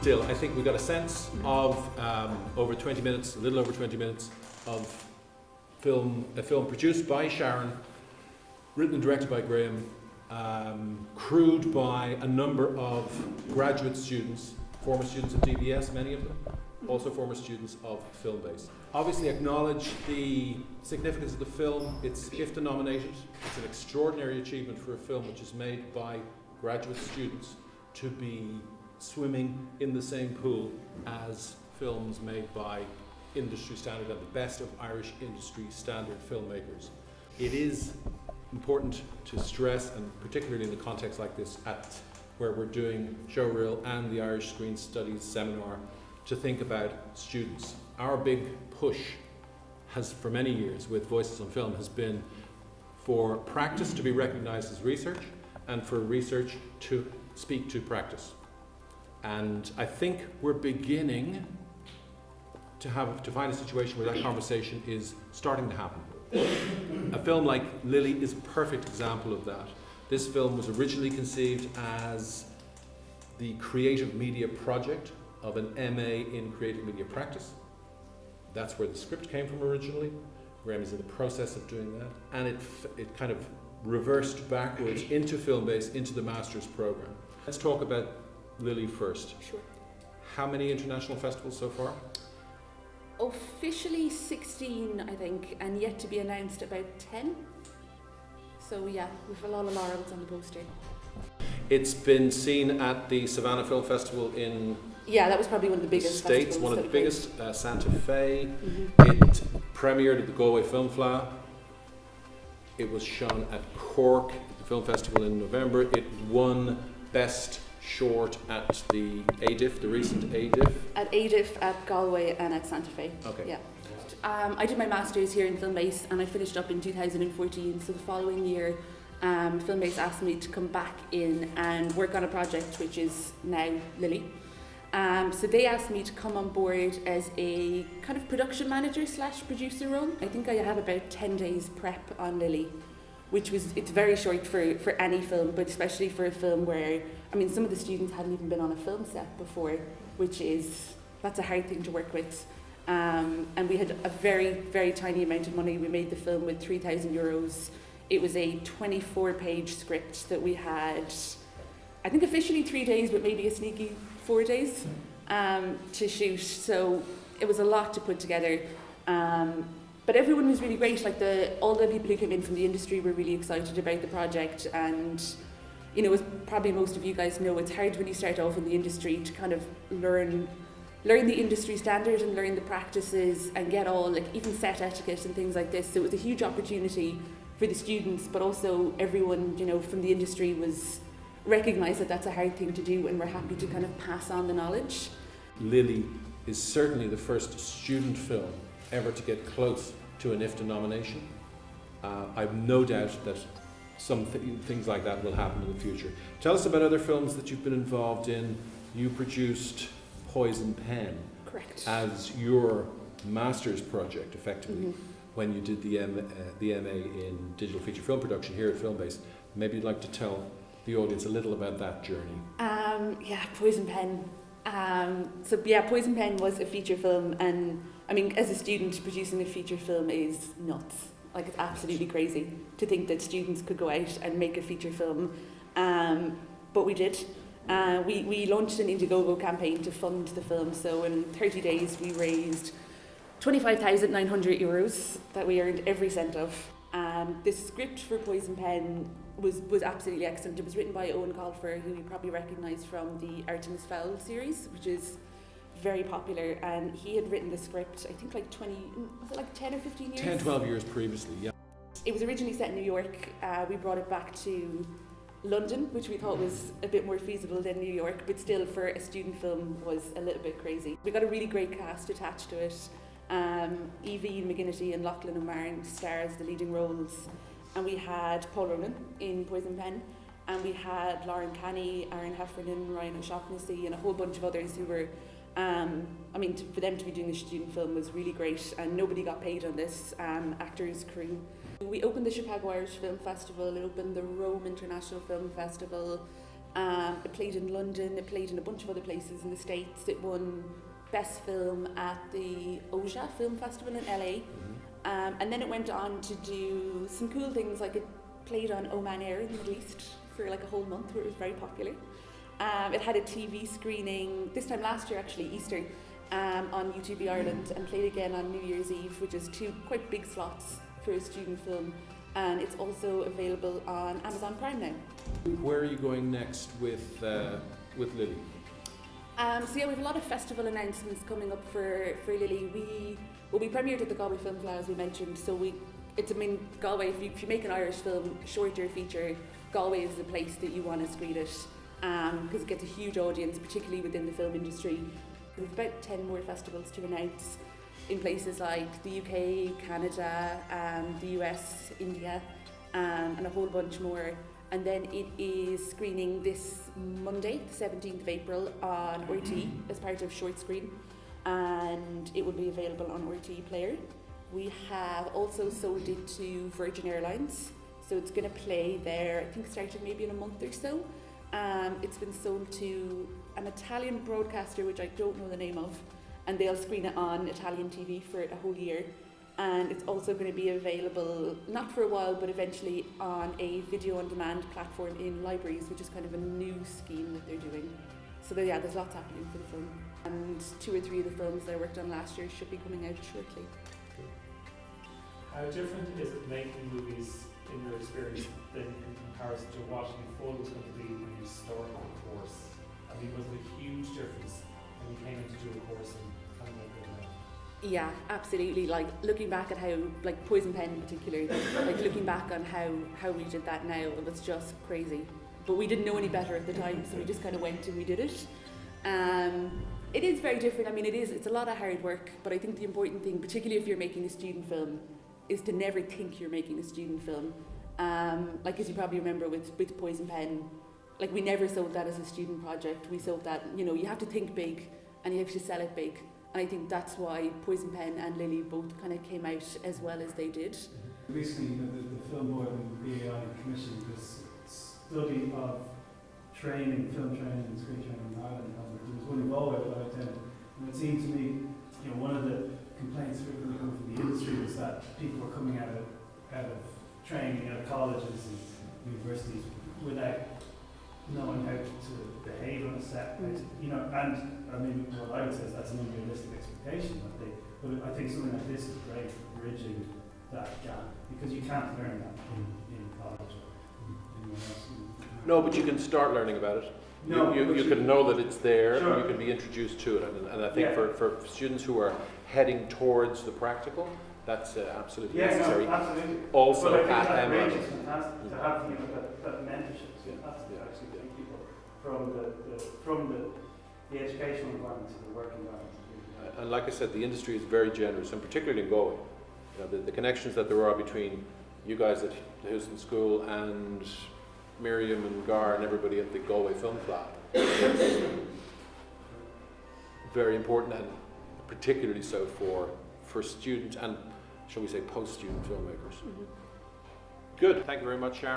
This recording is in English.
Still, I think we got a sense of over 20 minutes, a little over 20 minutes of a film produced by Sharon, written and directed by Graham, crewed by a number of graduate students, former students of DBS, many of them, also former students of Filmbase. Obviously acknowledge the significance of the film. It's IFTA-nominated. It's an extraordinary achievement for a film which is made by graduate students to be swimming in the same pool as films made by industry standard and the best of Irish industry standard filmmakers. It is important to stress, and particularly in a context like this, where we're doing SHOWREAL and the Irish Screen Studies Seminar, to think about students. Our big push has, for many years with Voices on Film, has been for practice to be recognised as research and for research to speak to practice. And I think we're beginning to find a situation where that conversation is starting to happen. A film like Lily is a perfect example of that. This film was originally conceived as the creative media project of an MA in creative media practice. That's where the script came from originally. Graham is in the process of doing that. And it kind of reversed backwards into Filmbase, into the master's program. Let's talk about Lily first. Sure. How many international festivals so far? Officially 16, I think, and yet to be announced about 10. So yeah, we've a lot of laurels on the poster. It's been seen at the Savannah Film Festival in that was probably one of the biggest States, one of the biggest, Santa Fe. Mm-hmm. It premiered at the Galway Film Fleadh. It was shown at Cork at the film festival in November. It won Best Short at the ADIF, the recent ADIF. At ADIF, at Galway and at Santa Fe. Okay. Yeah. I did my master's here in Filmbase and I finished up in 2014. So the following year, Filmbase asked me to come back in and work on a project which is now Lily. So they asked me to come on board as a kind of production manager / producer role. I think I had about 10 days prep on Lily, which it's very short for any film, but especially for a film where, some of the students hadn't even been on a film set before, that's a hard thing to work with. And we had a very, very tiny amount of money. We made the film with €3,000. It was a 24-page script that we had, I think officially 3 days, but maybe a sneaky 4 days to shoot. So it was a lot to put together. But everyone was really great. All the people who came in from the industry were really excited about the project. And, as probably most of you guys know, it's hard when you start off in the industry to kind of learn the industry standard and learn the practices and get all, even set etiquette and things like this. So it was a huge opportunity for the students, but also everyone, from the industry was recognised that that's a hard thing to do, and we're happy to kind of pass on the knowledge. Lily is certainly the first student film ever to get close to an IFTA nomination. I've no doubt that some things like that will happen in the future. Tell us about other films that you've been involved in. You produced Poison Pen. Correct. As your master's project, effectively, when you did the MA in digital feature film production here at Filmbase. Maybe you'd like to tell the audience a little about that journey. Poison Pen. Poison Pen was a feature film, and as a student, producing a feature film is nuts. It's absolutely crazy to think that students could go out and make a feature film, but we did. We launched an Indiegogo campaign to fund the film, so in 30 days we raised €25,900 that we earned every cent of. The script for Poison Pen was absolutely excellent. It was written by Owen Colfer, who you probably recognise from the Artemis Fowl series, which is very popular, and he had written the script, I think 10 or 15 years? 10, 12 years previously, yeah. It was originally set in New York. We brought it back to London, which we thought was a bit more feasible than New York, but still for a student film was a little bit crazy. We got a really great cast attached to it. Evie McGinnity and Lachlan O'Marn stars the leading roles, and we had Paul Ronan in Poison Pen, and we had Lauren Canny, Aaron Heffernan, Ryan O'Shaughnessy, and a whole bunch of others who were for them to be doing a student film was really great, and nobody got paid on this, actors, crew. We opened the Chicago Irish Film Festival, it opened the Rome International Film Festival, it played in London, it played in a bunch of other places in the States. It won Best Film at the OSHA Film Festival in LA. And then it went on to do some cool things, like it played on Oman Air in the Middle East for like a whole month, where it was very popular. It had a TV screening, this time last year actually, Easter, on UTV Ireland, and played again on New Year's Eve, which is 2 quite big slots for a student film. And it's also available on Amazon Prime now. Where are you going next with Lily? So yeah, we have a lot of festival announcements coming up for Lily. We premiered at the Galway Film Festival, as we mentioned. So Galway, if you make an Irish film, short or feature, Galway is the place that you want to screen it, because it gets a huge audience, particularly within the film industry. We've about 10 more festivals to announce in places like the UK, Canada, the US, India, and a whole bunch more. And then it is screening this Monday, the 17th of April, on RT as part of Short Screen, and it will be available on RT Player. We have also sold it to Virgin Airlines, so it's going to play there, I think starting maybe in a month or so. It's been sold to an Italian broadcaster, which I don't know the name of, and they'll screen it on Italian TV for a whole year. And it's also going to be available, not for a while, but eventually on a video on demand platform in libraries, which is kind of a new scheme that they're doing. So yeah, there's lots happening for the film. And 2 or 3 of the films that I worked on last year should be coming out shortly. How different is it making movies in your experience than in comparison to what you thought was going to be when you started the course? I mean, was it a huge difference when you came in to do a course and kind of like going out? Yeah, absolutely. Like looking back at how, like Poison Pen in particular, like looking back on how we did that now, it was just crazy. But we didn't know any better at the time, so we just kind of went and we did it. It is very different. I mean, it's a lot of hard work, but I think the important thing, particularly if you're making a student film, is to never think you're making a student film. Like as you probably remember with Poison Pen, like we never sold that as a student project. We sold that, you have to think big and you have to sell it big. And I think that's why Poison Pen and Lily both kind of came out as well as they did. Recently, the Film Board and BAI commissioned this study of film training and screen training in Ireland. There was one in Galway that I attended, and it seemed to me, one of the complaints really coming from the industry was that people were coming out of training out of colleges and universities without knowing how to behave on a set, and I mean, what I would say is that's an unrealistic expectation. But I think something like this is great for bridging that gap, because you can't learn that in college or anywhere else. No, but you can start learning about it. No, you can know that it's there, sure. and you can be introduced to it. And I think Yeah. for students who are heading towards the practical, that's absolutely Yeah, necessary. no, absolutely. Also but I think at that Emma. bridge is fantastic to have that mentorship. It's fantastic to actually bring people from the educational environment to the work environment. And like I said, the industry is very generous, and particularly in Galway. The connections that there are between you guys at the Houston School and Miriam and Gar and everybody at the Galway Film Club is very important, and particularly so for student and, shall we say, post-student filmmakers. Mm-hmm. Good. Thank you very much, Sharon.